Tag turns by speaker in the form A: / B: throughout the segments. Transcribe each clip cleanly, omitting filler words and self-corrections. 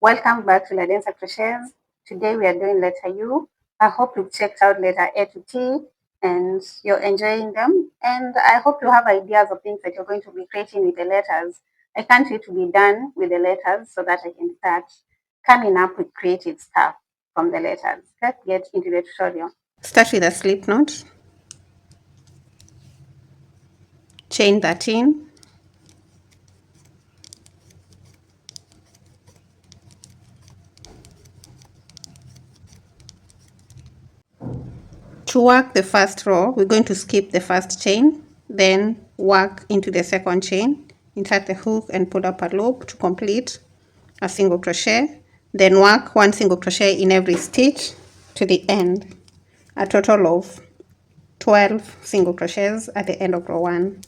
A: Welcome back to LaDenser Crochets. Today we are doing letter U. I hope you've checked out letter A to T and you're enjoying them. And I hope you have ideas of things that you're going to be creating with the letters. I can't wait to be done with the letters so that I can start coming up with creative stuff from the letters. Let's get into the tutorial. Start with a slip knot. Chain 13. To work the first row, we're going to skip the first chain, then work into the second chain, insert the hook and pull up a loop to complete a single crochet, then work one single crochet in every stitch to the end, a total of 12 single crochets at the end of row 1.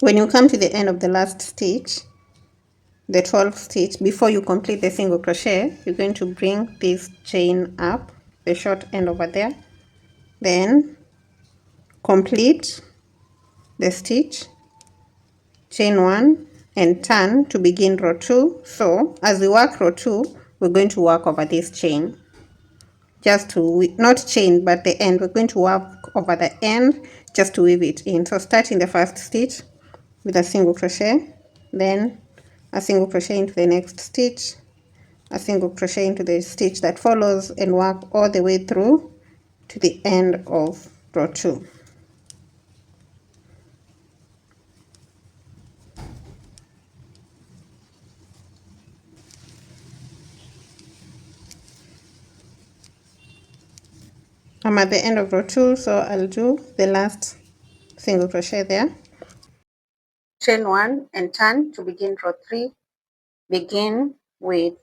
A: When you come to the end of the last stitch, the 12th stitch, before you complete the single crochet, you're going to bring this chain up, the short end over there, then complete the stitch, chain 1 and turn to begin row 2. So as we work row 2, we're going to work over this chain, just to not chain but the end. We're going to work over the end just to weave it in. So start in the first stitch with a single crochet, then a single crochet into the next stitch, a single crochet into the stitch that follows, and work all the way through to the end of row 2. I'm at the end of row 2, so I'll do the last single crochet there. Chain 1 and turn to begin row 3. Begin with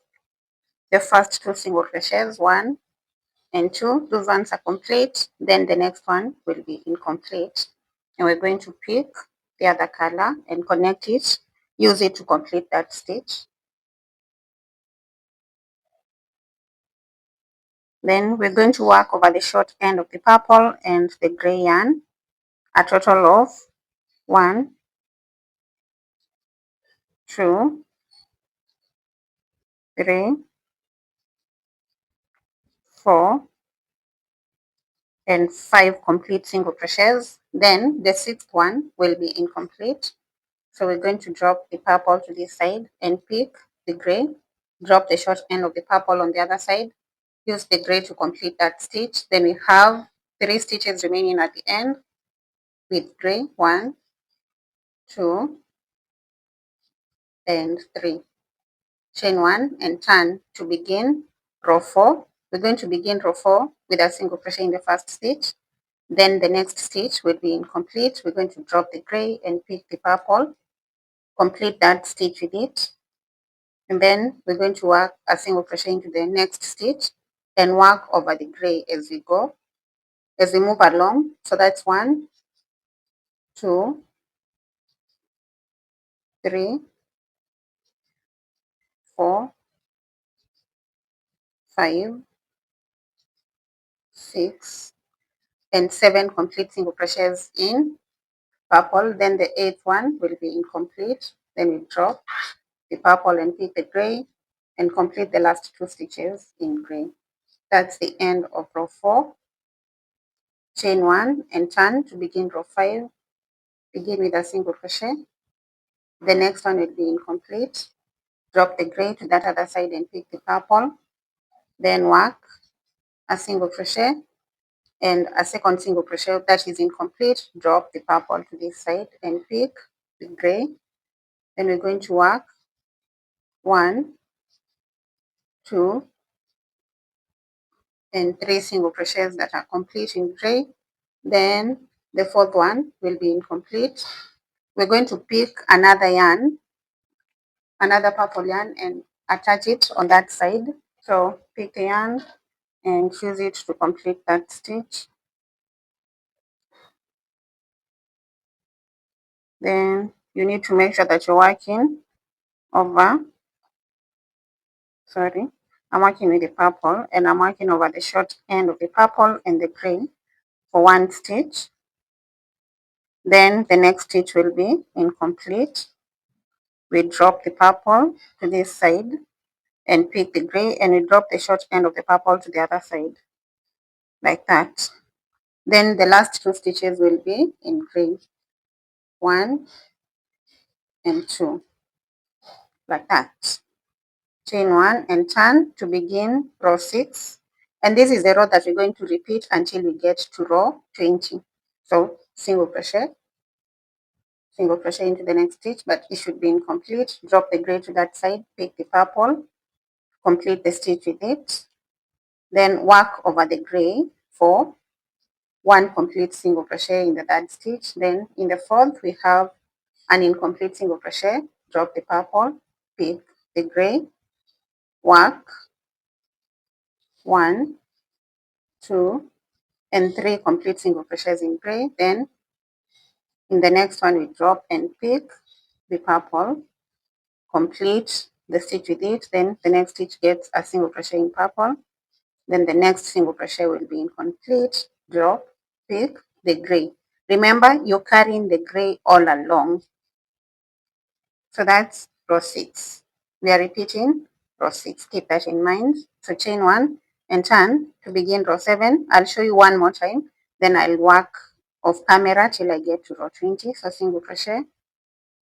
A: the first 2 single crochets, 1 and 2. Those ones are complete. Then the next one will be incomplete. And we're going to pick the other color and connect it. Use it to complete that stitch. Then we're going to work over the short end of the purple and the gray yarn, a total of 1, 2, 3, 4, and 5 complete single crochets. Then the 6th one will be incomplete. So we're going to drop the purple to this side and pick the gray, drop the short end of the purple on the other side, use the gray to complete that stitch. Then we have 3 stitches remaining at the end with gray, 1, 2, and 3. Chain 1 and turn to begin row 4. We're going to begin row 4 with a single crochet in the first stitch. Then the next stitch will be incomplete. We're going to drop the gray and pick the purple, complete that stitch with it. And then we're going to work a single crochet into the next stitch and work over the gray as we go, as we move along. So that's 1, 2, 3, 4, 5, 6, and 7 complete single crochets in purple. Then the 8th one will be incomplete. Then we drop the purple and pick the gray and complete the last 2 stitches in gray. That's the end of row 4. Chain 1 and turn to begin row 5. Begin with a single crochet. The next one will be incomplete. Drop the gray to that other side and pick the purple. Then work a single crochet and a second single crochet that is incomplete. Drop the purple to this side and pick the gray. Then we're going to work 1, 2, and 3 single crochets that are complete in gray. Then the 4th one will be incomplete. We're going to pick another yarn, another purple yarn, and attach it on that side. So pick the yarn and use it to complete that stitch. Then you need to make sure that you're working over, I'm working with the purple and I'm working over the short end of the purple and the gray for one stitch. Then the next stitch will be incomplete. We drop the purple to this side and pick the gray, and we drop the short end of the purple to the other side, like that. Then the last two stitches will be in gray, 1 and 2, like that. Chain 1 and turn to begin row 6, and this is the row that we're going to repeat until we get to row 20. So single crochet into the next stitch, but it should be incomplete. Drop the gray to that side, pick the purple, complete the stitch with it, then work over the gray for one complete single crochet in the third stitch. Then in the fourth we have an incomplete single crochet. Drop the purple, pick the gray, work 1, 2, and 3 complete single crochets in gray. Then in the next one we drop and pick the purple, complete the stitch with it. Then the next stitch gets a single crochet in purple. Then the next single crochet will be incomplete. Drop, pick the gray. Remember, you're carrying the gray all along. So that's row 6. We are repeating row 6. Keep that in mind. So chain 1 and turn to begin row 7. I'll show you one more time. Then I'll work off camera till I get to row 20. So single crochet.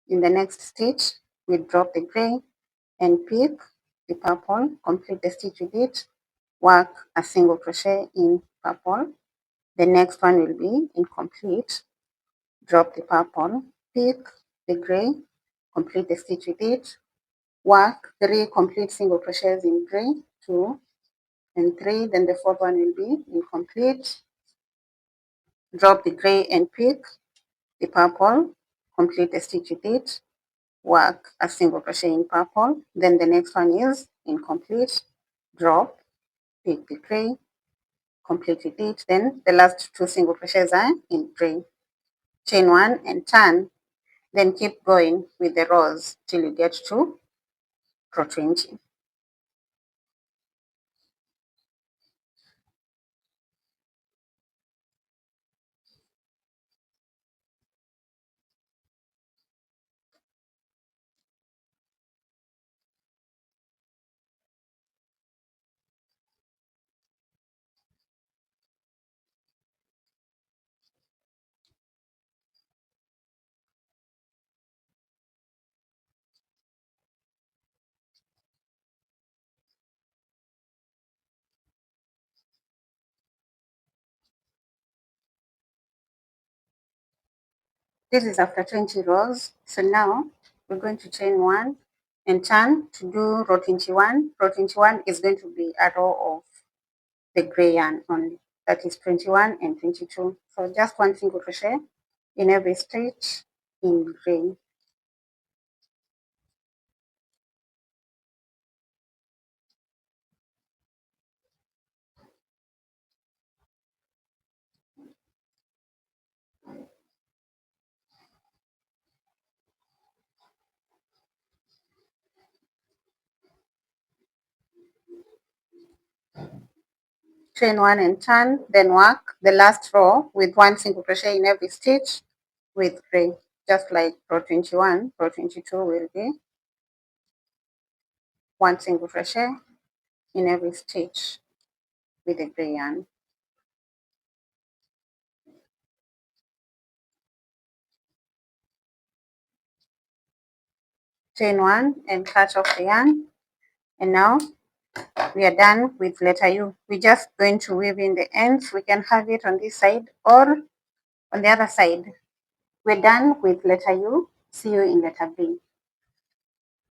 A: In the next stitch, we drop the gray and pick the purple. Complete the stitch with it. Work a single crochet in purple. The next one will be incomplete. Drop the purple, pick the gray, complete the stitch with it, work 3 complete single crochets in gray, 2 and 3, then the fourth one will be incomplete. Drop the gray and pick the purple, complete the stitch with it, work a single crochet in purple, then the next one is incomplete. Drop, pick the gray, complete with it, then the last 2 single crochets are in gray. Chain 1 and turn, then keep going with the rows till you get to row 20. This is after 20 rows. So now we're going to chain 1 and turn to do row 21. Row 21 is going to be a row of the gray yarn only. That is 21 and 22. So just one single crochet in every stitch in gray. Chain 1 and turn, then work the last row with one single crochet in every stitch with gray, just like row 21. Row 22 will be one single crochet in every stitch with the gray yarn. Chain 1 and cut off the yarn, and now we are done with letter U. We're just going to weave in the ends. We can have it on this side or on the other side. We're done with letter U. See you in letter B.